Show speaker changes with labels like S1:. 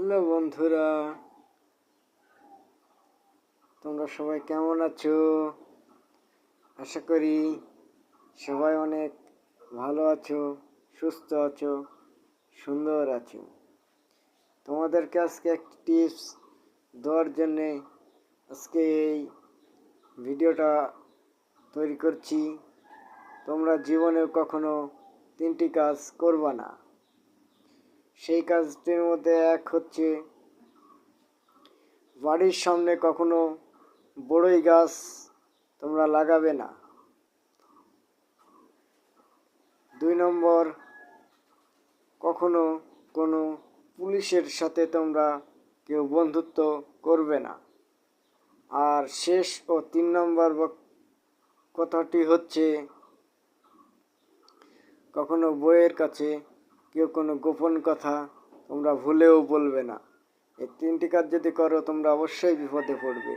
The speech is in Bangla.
S1: হ্যালো বন্ধুরা, তোমরা সবাই কেমন আছো? আশা করি সবাই অনেক ভালো আছো, সুস্থ আছো, সুন্দর আছো। তোমাদেরকে আজকে একটি টিপস দেওয়ার জন্যে আজকে এই ভিডিওটা তৈরি করছি। তোমরা জীবনেও কখনো 3টি কাজ করবা না। সেই কাজটির মধ্যে এক হচ্ছে, বাড়ির সামনে কখনো বড়ই গাছ তোমরা লাগাবে না। 2 নম্বর, কখনো কোনো পুলিশের সাথে তোমরা কেউ বন্ধুত্ব করবে না। আর শেষ ও 3 নম্বর কথাটি হচ্ছে, কখনো বউয়ের কাছে কেউ কোনো গোপন কথা তোমরা ভুলেও বলবে না। এই 3টি কাজ যদি করো তোমরা অবশ্যই বিপদে পড়বে।